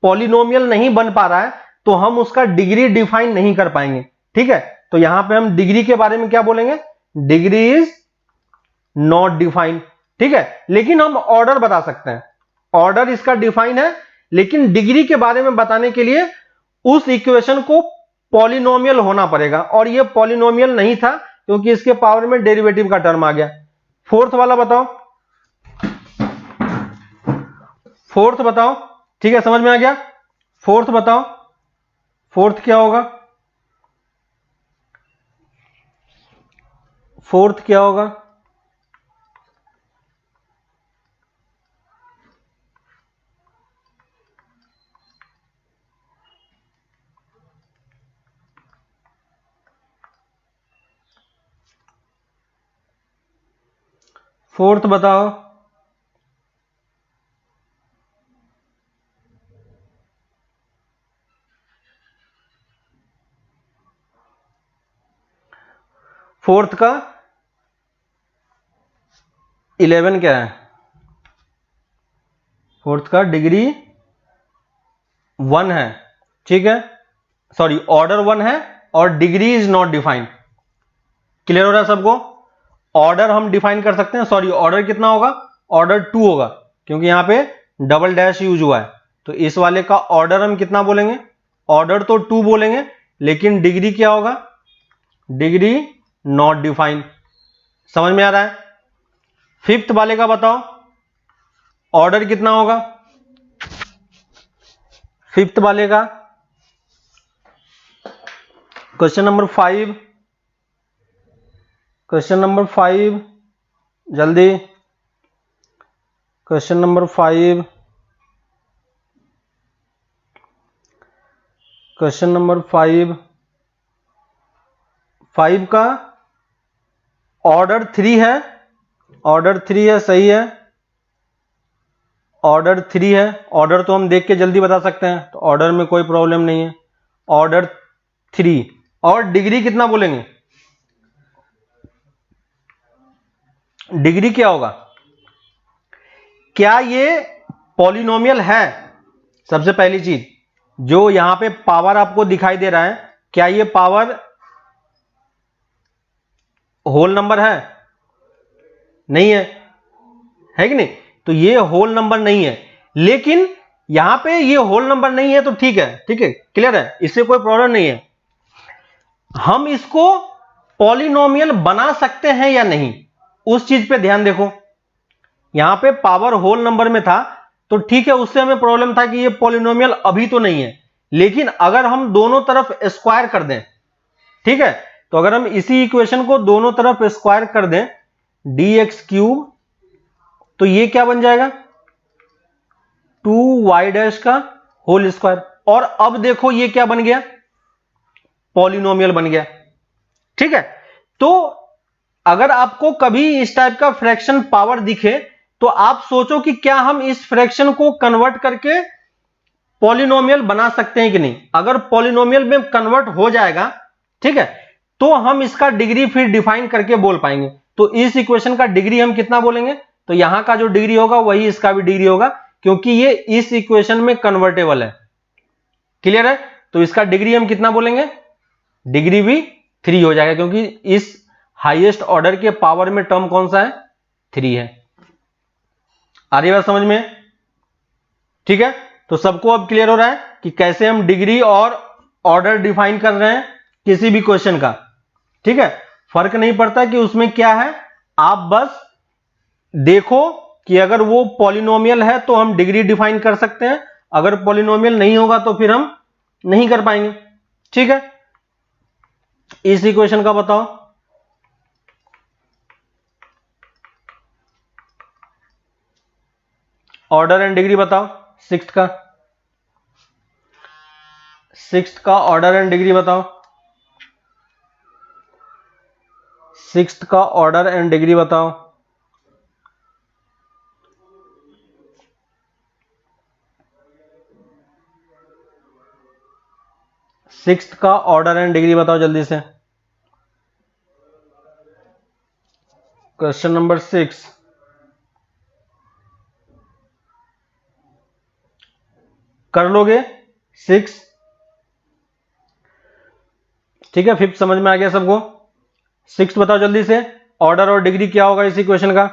पॉलिनोमियल नहीं बन पा रहा है, तो हम उसका डिग्री डिफाइन नहीं कर पाएंगे, ठीक है। तो यहां पे हम डिग्री के बारे में क्या बोलेंगे, डिग्री इज नॉट डिफाइंड, ठीक है। लेकिन हम ऑर्डर बता सकते हैं, ऑर्डर इसका डिफाइन है, लेकिन डिग्री के बारे में बताने के लिए उस इक्वेशन को पॉलिनोमियल होना पड़ेगा, और ये पॉलिनोमियल नहीं था क्योंकि इसके पावर में डेरिवेटिव का टर्म आ गया। फोर्थ वाला बताओ, फोर्थ बताओ, ठीक है, समझ में आ गया। फोर्थ बताओ, फोर्थ क्या होगा, फोर्थ क्या होगा, फोर्थ बताओ। फोर्थ का 11 क्या है, फोर्थ का डिग्री 1 है, ठीक है, सॉरी ऑर्डर 1 है और degree is not defined. Clear हो रहा है सबको। ऑर्डर हम डिफाइन कर सकते हैं, सॉरी ऑर्डर कितना होगा, ऑर्डर 2 होगा, क्योंकि यहां पे डबल डैश यूज हुआ है। तो इस वाले का ऑर्डर हम कितना बोलेंगे, ऑर्डर तो 2 बोलेंगे, लेकिन डिग्री क्या होगा, डिग्री नॉट डिफाइंड। समझ में आ रहा है। फिफ्थ वाले का बताओ, ऑर्डर कितना होगा, फिफ्थ वाले का क्वेश्चन नंबर 5, क्वेश्चन नंबर 5 जल्दी, क्वेश्चन नंबर 5, क्वेश्चन नंबर 5, 5 का ऑर्डर 3 है, ऑर्डर 3 है, सही है, ऑर्डर 3 है। ऑर्डर तो हम देख के जल्दी बता सकते हैं, तो ऑर्डर में कोई प्रॉब्लम नहीं है, ऑर्डर 3। और डिग्री कितना बोलेंगे, डिग्री क्या होगा, क्या ये पॉलिनोमियल है, सबसे पहली चीज, जो यहां पे पावर आपको दिखाई दे रहा है, क्या ये पावर होल नंबर है, नहीं है कि नहीं। तो ये होल नंबर नहीं है, लेकिन यहां पे ये होल नंबर नहीं है, तो ठीक है, ठीक है, क्लियर है, इससे कोई प्रॉब्लम नहीं है। हम इसको पॉलिनोमियल बना सकते हैं या नहीं, उस चीज पे ध्यान देखो। यहां पे पावर होल नंबर में था, तो ठीक है, उससे हमें प्रॉब्लम था कि ये पॉलिनोमियल अभी तो नहीं है। लेकिन अगर हम दोनों तरफ स्क्वायर कर दें, ठीक है, तो अगर हम इसी इक्वेशन को दोनों तरफ स्क्वायर कर दें, dx क्यूब, तो ये क्या बन जाएगा, 2y डैश का होल स्क्वायर। और अब देखो ये क्या बन गया, पॉलिनोमियल बन गया, ठीक है। तो अगर आपको कभी इस टाइप का फ्रैक्शन पावर दिखे, तो आप सोचो कि क्या हम इस फ्रैक्शन को कन्वर्ट करके पॉलिनोमियल बना सकते हैं कि नहीं। अगर पॉलिनोमियल में कन्वर्ट हो जाएगा, ठीक है, तो हम इसका डिग्री फिर डिफाइन करके बोल पाएंगे। तो इस इक्वेशन का डिग्री हम कितना बोलेंगे, तो यहां का जो डिग्री होगा वही इसका भी डिग्री होगा, क्योंकि ये इस इक्वेशन में कन्वर्टेबल है। क्लियर है। तो इसका डिग्री हम कितना बोलेंगे, डिग्री भी 3 हो जाएगा, क्योंकि इस हाईएस्ट ऑर्डर के पावर में टर्म कौन सा है, 3 है। आ रही बात समझ में, ठीक है। तो सबको अब क्लियर हो रहा है कि कैसे हम डिग्री और ऑर्डर डिफाइन कर रहे हैं किसी भी क्वेश्चन का, ठीक है। फर्क नहीं पड़ता कि उसमें क्या है, आप बस देखो कि अगर वो पॉलिनोमियल है तो हम डिग्री डिफाइन कर सकते हैं, अगर पॉलिनोमियल नहीं होगा तो फिर हम नहीं कर पाएंगे, ठीक है। इस इक्वेशन का बताओ, ऑर्डर एंड डिग्री बताओ, सिक्स्थ का, सिक्स्थ का ऑर्डर एंड डिग्री बताओ। सिक्स्थ का ऑर्डर एंड डिग्री बताओ। सिक्स्थ का ऑर्डर एंड डिग्री बताओ जल्दी से। क्वेश्चन नंबर 6 कर लोगे 6? ठीक है, फिफ्थ समझ में आ गया सबको। सिक्स्थ बताओ जल्दी से, ऑर्डर और डिग्री क्या होगा इसी क्वेश्चन का।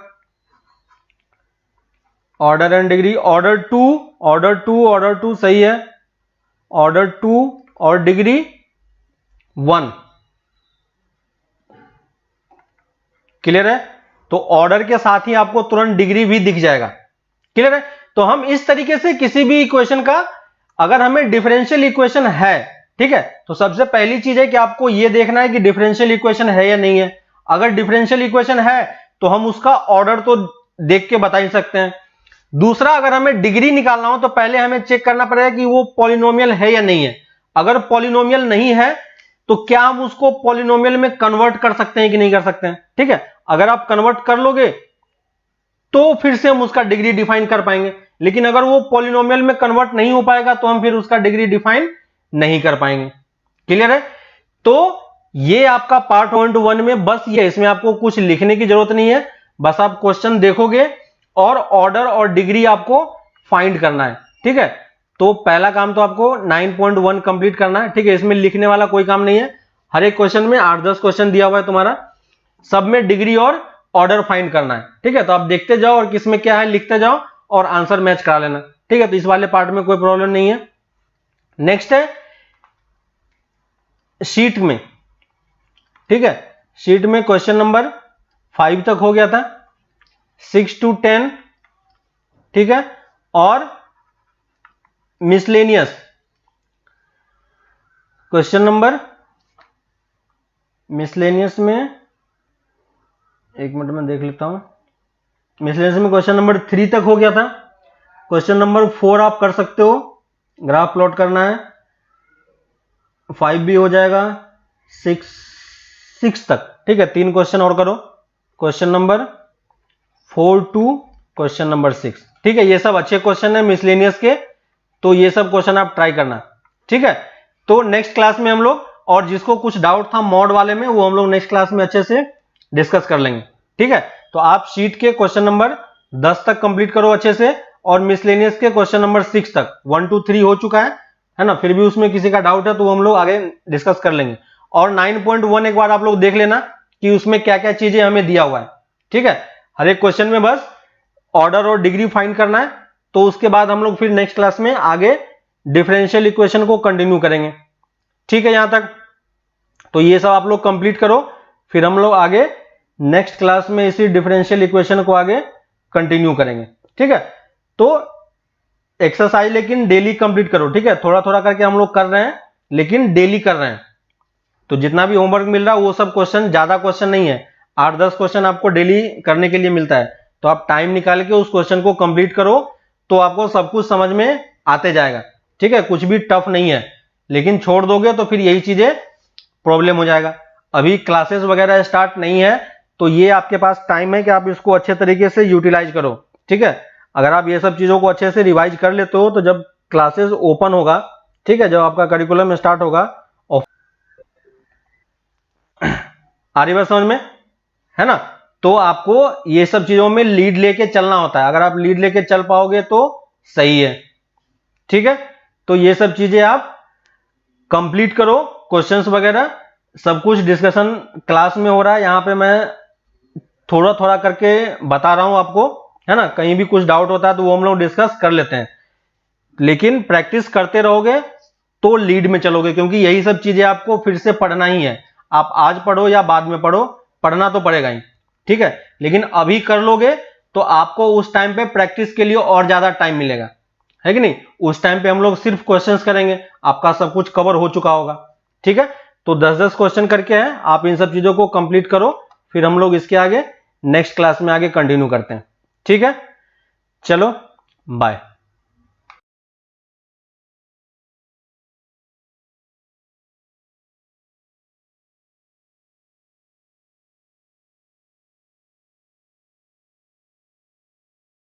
Order and degree, order two, order two, order two सही है, ऑर्डर टू और डिग्री 1। क्लियर है? तो ऑर्डर के साथ ही आपको तुरंत डिग्री भी दिख जाएगा। क्लियर है? तो हम इस तरीके से किसी भी इक्वेशन का, अगर हमें डिफरेंशियल इक्वेशन है, ठीक है, तो सबसे पहली चीज है कि आपको यह देखना है कि डिफरेंशियल इक्वेशन है या नहीं है। अगर डिफरेंशियल इक्वेशन है तो हम उसका ऑर्डर तो देख के बता ही सकते हैं। दूसरा, अगर हमें डिग्री निकालना हो तो पहले हमें चेक करना पड़ेगा कि वो पॉलिनोमियल है या नहीं है। अगर पॉलिनोमियल नहीं है तो क्या हम उसको पॉलिनोमियल में कन्वर्ट कर सकते हैं कि नहीं कर सकते हैं। ठीक है, अगर आप कन्वर्ट कर लोगे तो फिर से हम उसका डिग्री डिफाइन कर पाएंगे, लेकिन अगर वो पॉलिनोमियल में कन्वर्ट नहीं हो पाएगा तो हम फिर उसका डिग्री डिफाइन नहीं कर पाएंगे। क्लियर है? तो ये आपका पार्ट 1 में बस ये, इसमें आपको कुछ लिखने की जरूरत नहीं है, बस आप क्वेश्चन देखोगे और ऑर्डर और डिग्री आपको फाइंड करना है। ठीक है, तो पहला काम तो आपको 9.1 कंप्लीट करना है। ठीक है, इसमें लिखने वाला कोई काम नहीं है, हर एक क्वेश्चन में 8-10 क्वेश्चन दिया हुआ है तुम्हारा, सब में डिग्री और ऑर्डर फाइंड करना है। ठीक है, तो आप देखते जाओ और किसमें क्या है लिखते जाओ और आंसर मैच करा लेना। ठीक है, तो इस वाले पार्ट में कोई प्रॉब्लम नहीं है। नेक्स्ट है शीट में। ठीक है, शीट में क्वेश्चन नंबर 5 तक हो गया था, 6 to 10। ठीक है, और मिसलेनियस क्वेश्चन नंबर, मिसलेनियस में एक मिनट में देख लेता हूं, मिसलेनियस में क्वेश्चन नंबर 3 तक हो गया था। क्वेश्चन नंबर 4 आप कर सकते हो, ग्राफ प्लॉट करना है, 5 भी हो जाएगा, 6 तक। ठीक है, 3 क्वेश्चन और करो, question number 4 to question number 6। ठीक है, ये सब अच्छे क्वेश्चन है मिसलेनियस के, तो ये सब क्वेश्चन आप ट्राई करना। ठीक है, तो नेक्स्ट क्लास में हम लोग, और जिसको कुछ डाउट था मॉड वाले में, वो हम लोग नेक्स्ट क्लास में अच्छे से डिस्कस कर लेंगे। ठीक है, तो आप शीट के क्वेश्चन नंबर 10 तक कंप्लीट करो अच्छे से, और मिसलेनियस के क्वेश्चन नंबर 6 तक, 1 to 3 हो चुका है ना, फिर भी उसमें किसी का डाउट है तो हम लोग आगे डिस्कस कर लेंगे। और 9.1 एक बार आप लोग देख लेना कि उसमें क्या क्या चीजें हमें दिया हुआ है। ठीक है, हर एक क्वेश्चन में बस ऑर्डर और डिग्री फाइंड करना है, तो उसके बाद हम लोग फिर नेक्स्ट क्लास में आगे डिफरेंशियल इक्वेशन को कंटिन्यू करेंगे। ठीक है, यहां तक तो ये सब आप लोग कंप्लीट करो, फिर हम लोग आगे नेक्स्ट क्लास में इसी डिफरेंशियल इक्वेशन को आगे कंटिन्यू करेंगे। ठीक है, तो एक्सरसाइज लेकिन डेली कंप्लीट करो। ठीक है, थोड़ा थोड़ा करके हम लोग कर रहे हैं, लेकिन डेली कर रहे हैं, तो जितना भी होमवर्क मिल रहा है वो सब क्वेश्चन, ज्यादा क्वेश्चन नहीं है, 8-10 क्वेश्चन आपको डेली करने के लिए मिलता है, तो आप टाइम निकाल के उस क्वेश्चन को कंप्लीट करो, तो आपको सब कुछ समझ में आते जाएगा। ठीक है, कुछ भी टफ नहीं है, लेकिन छोड़ दोगे तो फिर यही चीजें प्रॉब्लम हो जाएगा। अभी क्लासेस वगैरह स्टार्ट नहीं है, तो ये आपके पास टाइम है कि आप इसको अच्छे तरीके से यूटिलाइज करो। ठीक है, अगर आप ये सब चीजों को अच्छे से रिवाइज कर लेते हो तो जब क्लासेस ओपन होगा, ठीक है, जब आपका करिकुलम स्टार्ट होगा, आ रही बात समझ में, है ना, तो आपको ये सब चीजों में लीड लेके चलना होता है। अगर आप लीड लेके चल पाओगे तो सही है। ठीक है, तो ये सब चीजें आप कंप्लीट करो, क्वेश्चंस वगैरह सब कुछ डिस्कशन क्लास में हो रहा है, यहां पे मैं थोड़ा थोड़ा करके बता रहा हूं आपको, है ना, कहीं भी कुछ डाउट होता है तो वो हम लोग डिस्कस कर लेते हैं, लेकिन प्रैक्टिस करते रहोगे तो लीड में चलोगे, क्योंकि यही सब चीजें आपको फिर से पढ़ना ही है। आप आज पढ़ो या बाद में पढ़ो, पढ़ना तो पड़ेगा ही। ठीक है, लेकिन अभी कर लोगे तो आपको उस टाइम पे प्रैक्टिस के लिए और ज्यादा टाइम मिलेगा, है कि नहीं। उस टाइम पे हम लोग सिर्फ क्वेश्चंस करेंगे, आपका सब कुछ कवर हो चुका होगा। ठीक है, तो 10-10 क्वेश्चन करके हैं, आप इन सब चीजों को कंप्लीट करो, फिर हम लोग इसके आगे नेक्स्ट क्लास में आगे कंटिन्यू करते हैं। ठीक है, चलो बाय।